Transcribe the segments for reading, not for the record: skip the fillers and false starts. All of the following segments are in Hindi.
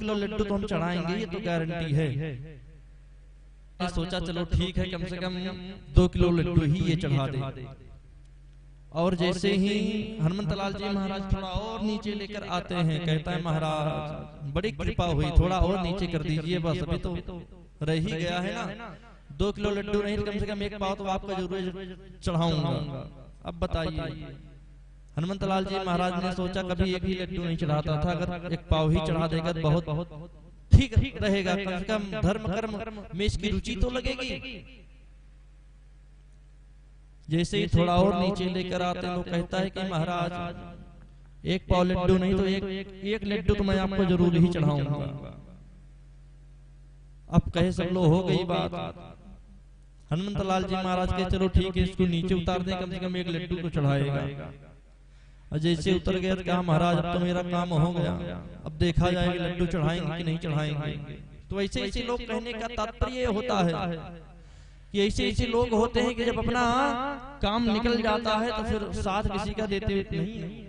किलो लड्डू तो हम चढ़ाएंगे, ये तो गारंटी है। सोचा चलो ठीक है, कम से कम 2 किलो लड्डू ही ये चढ़ा दे। और जैसे ही हनुमंतलाल जी महाराज थोड़ा और नीचे लेकर आते हैं, कहता है महाराज बड़ी कृपा हुई, थोड़ा और नीचे कर दीजिए, बस अभी तो रह ही गया है ना, 2 किलो लड्डू नहीं, कम से कम 1 पाव तो आपका जरूर चढ़ाऊंगा। अब बताइए, हनुमंतलाल जी महाराज ने सोचा कभी एक ही लड्डू नहीं चढ़ाता था, अगर 1 पाव ही चढ़ा देगा बहुत ठीक रहेगा, कम से कम धर्म कर्म में इसकी रुचि तो लगेगी। जैसे ही थोड़ा और नीचे लेकर आते हैं, वो कहता है कि महाराज 1 पाव लड्डू नहीं तो एक लड्डू तो मैं आपको जरूर ही चढ़ाऊंगा। अब कहे सब लोग हो गई बात, हनुमंतलाल जी महाराज के चलो ठीक है, इसको नीचे उतार दें, कम से कम 1 लड्डू तो चढ़ाएगा। और जैसे उतर गया तो कहा महाराज अब तो मेरा काम हो गया, अब देखा जाएगा लड्डू चढ़ाएंगे कि नहीं चढ़ाएंगे। तो ऐसे ऐसे लोग कहने का तात्पर्य होता है कि ऐसे ऐसे लोग होते हैं कि जब अपना काम निकल जाता है तो फिर साथ किसी का देते नहीं।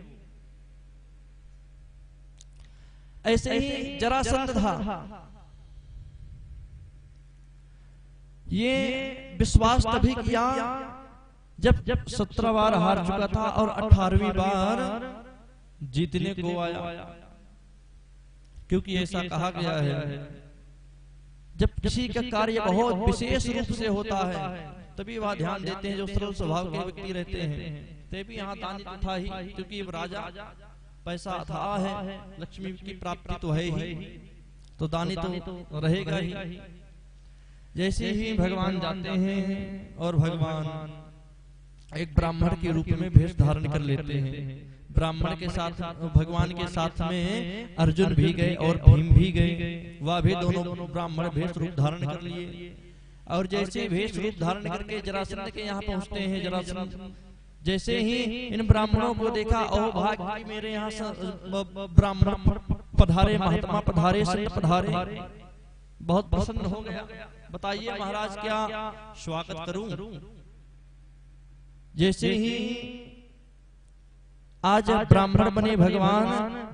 ऐसे ही जरासंध था, ये विश्वास तभी किया जब 17 बार हार चुका था और 18वीं बार जीतने को आया। क्योंकि ऐसा कहा गया है जब किसी का कार्य बहुत विशेष रूप से होता है तभी वह ध्यान देते हैं, जो सरल स्वभाव के व्यक्ति रहते हैं। तभी यहाँ दानी तो था ही, क्योंकि राजा पैसा अथाह है, लक्ष्मी की प्राप्ति तो है ही, तो दानी तो रहेगा ही। जैसे ही भगवान जाते हैं और भगवान एक ब्राह्मण के रूप में भेष धारण कर लेते हैं, ब्राह्मण के साथ भगवान के साथ में अर्जुन भी गए और भीम भी गए, वह भी दोनों ब्राह्मण भेष रूप धारण कर लिए। और जैसे भेष रूप धारण करके जरासंध के यहाँ पहुँचते हैं, जरासंध जैसे ही इन ब्राह्मणों को देखा, ओ भाग्य मेरे यहाँ ब्राह्मण पधारे, महात्मा पधारे, संत पधारे, बहुत प्रसन्न हो गया। बताइए महाराज क्या स्वागत करूं। जैसे ही आज ब्राह्मण बने भगवान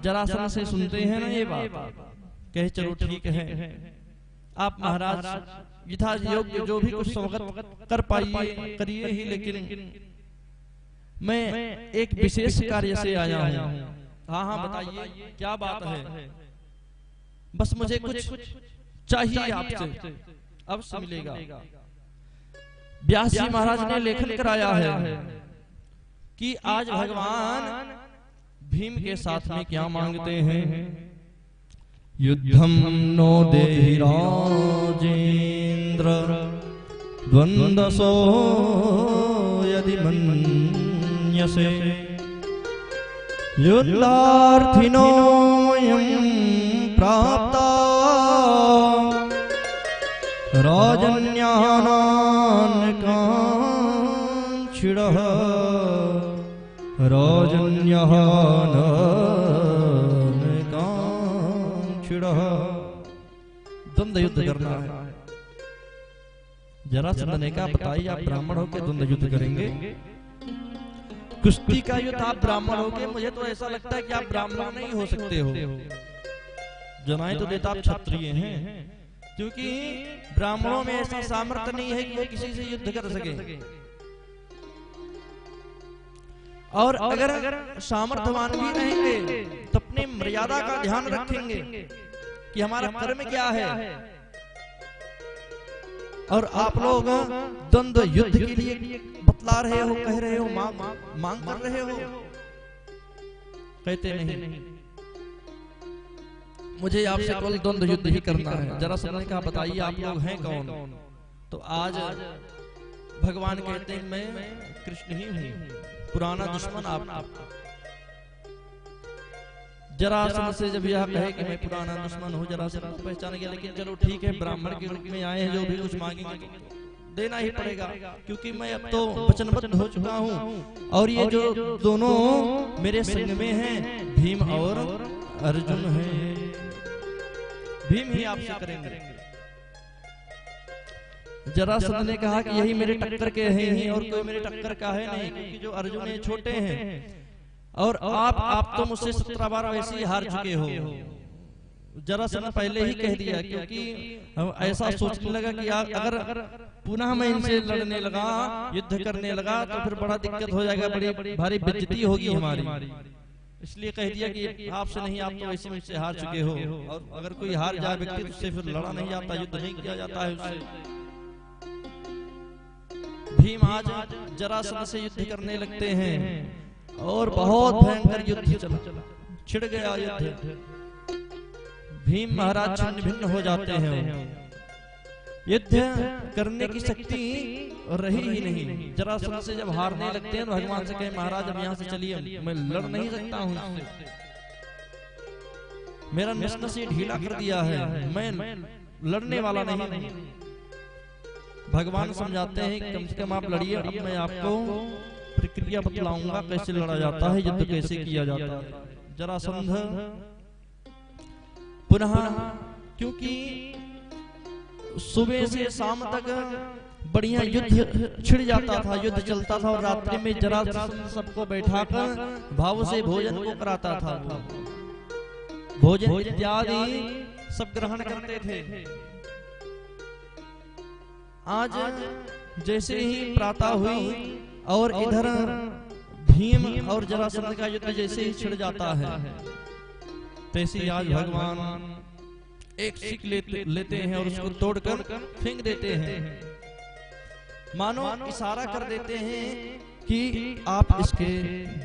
जरासंध से सुनते हैं ना ये बात, कहे चलो ठीक है आप महाराज यथा योग्य जो भी कुछ स्वागत कर पाइए करिए ही, लेकिन मैं एक विशेष कार्य से आया हूँ। हाँ बताइए क्या बात है। बस मुझे कुछ चाहिए आपसे, अवश्य मिलेगा। व्यास जी महाराज ने लेखन कराया है कि आज भगवान भीम के साथ में क्या मांगते हैं। युद्धम नो देहि राजेन्द्र द्वंद्वसो यदि मन्यसे, युद्धार्थिनो यं प्राप्ता राजन्यानान्कांक्षिणः राजन्यानान्कांक्षिणः। द्वंद्व युद्ध करना है। जरासंध ने कहा बताइए आप ब्राह्मण होकर द्वंद्व युद्ध करेंगे? कुश्ती का युद्ध आप ब्राह्मण होके, मुझे तो ऐसा लगता है कि आप ब्राह्मण नहीं हो सकते हो। जनाएं तो देता आप क्षत्रिय हैं, क्योंकि ब्राह्मणों में ऐसा सामर्थ्य नहीं है कि वो किसी से युद्ध कर सके। और अगर सामर्थ्यवान भी रहेंगे तो अपनी मर्यादा का ध्यान रखेंगे कि हमारा कर्म क्या है। और आप लोग द्वंद्व युद्ध के लिए बतला रहे हो, कह रहे हो, मांग कर रहे हो, कहते नहीं मुझे आपसे केवल द्वंद्व युद्ध ही करना है। जरासंध ने कहा बताइए आप लोग हैं कौन? तो आज भगवान कहते हैं मैं कृष्ण ही हूँ, पुराना दुश्मन आपका। जरासंध से जब यह कहे कि मैं पुराना दुश्मन हूँ, जरासंध को पहचान गया। लेकिन चलो ठीक है, ब्राह्मण के रूप में आए हैं, जो भी कुछ मांगेंगे देना ही पड़ेगा, क्योंकि मैं अब तो वचनबद्ध हो चुका हूँ। और ये जो दोनों मेरे संग में हैं, भीम और अर्जुन हैं, भीम ही आपसे करेंगे। जरासंध ने कहा कि यही मेरे टक्कर के हैं ही, और कोई मेरे टक्कर का है नहीं, क्योंकि जो अर्जुन है छोटे हैं और आप तो मुझसे 17 बार वैसे ही हार चुके हो, जरासंध पहले ही कह दिया, क्योंकि ऐसा सोचने लगा कि अगर पुनः मैं इनसे लड़ने लगा, युद्ध करने लगा, तो फिर बड़ा दिक्कत हो जाएगा, बड़ी भारी बेइज्जती होगी हमारी। इसलिए कह दिया कि आपसे नहीं, आप तो वैसे मुझसे हार चुके हो, और अगर कोई हार जाए व्यक्ति तो उससे फिर लड़ा नहीं जाता, युद्ध नहीं किया जाता है उससे। भीम आज जरासंध से युद्ध करने लगते हैं और बहुत भयंकर युद्ध चला, छिड़ गया युद्ध। भीम महाराज छिन्न भिन्न हो जाते हैं, युद्ध करने की शक्ति रही ही नहीं। जरासंध से जब हारने लगते हैं तो भगवान से कहे, महाराज अब यहाँ से चलिए, मैं लड़ नहीं सकता हूँ इससे, मेरा नस ये ढीला कर दिया है, मैं लड़ने वाला नहीं। भगवान समझाते हैं कम से कम आप लड़िए, अब मैं आपको प्रक्रिया बतलाऊंगा कैसे लड़ा जाता है, युद्ध कैसे किया जाता है। जरासंध पुनः, क्योंकि सुबह से शाम तक बढ़िया युद्ध छिड़ जाता था, युद्ध चलता था, और रात्रि में जरासंध सबको बैठाकर भाव से भोजन को कराता था। भोजन इत्यादि सब ग्रहण करते थे। आज जैसे ही प्रातः हुई और इधर भीम और जरासंध का युद्ध जैसे ही छिड़ जाता है, तैसे आज भगवान एक सीख लेते हैं और उसको तोड़कर फेंक देते हैं। मानो इशारा कर देते हैं कि आप इसके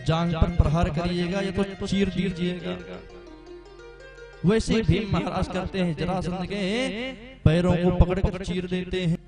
जांघ पर प्रहार करिएगा या तो चीर दीजिएगा। वैसे भीम महाराज करते हैं, जरासंध के पैरों को पकड़कर चीर देते हैं।